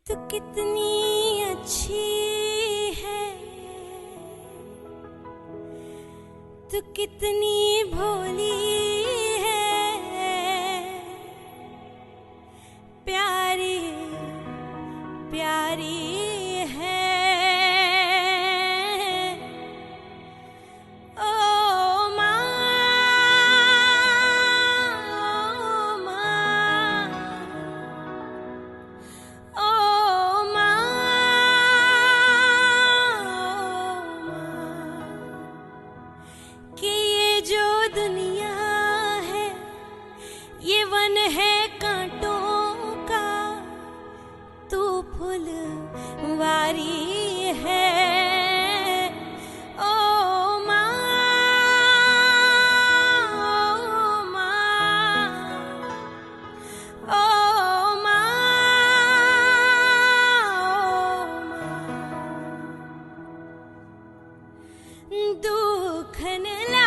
तू कितनी अच्छी है, तू कितनी भोली है, प्यारी प्यारी है। ओ माँ, ओ माँ, कि ये जो दुनिया है ये वन है कांटों का, तू फुलवारी है। ओ माँ, ओ माँ, ओ माँ, ओ माँ, दुख न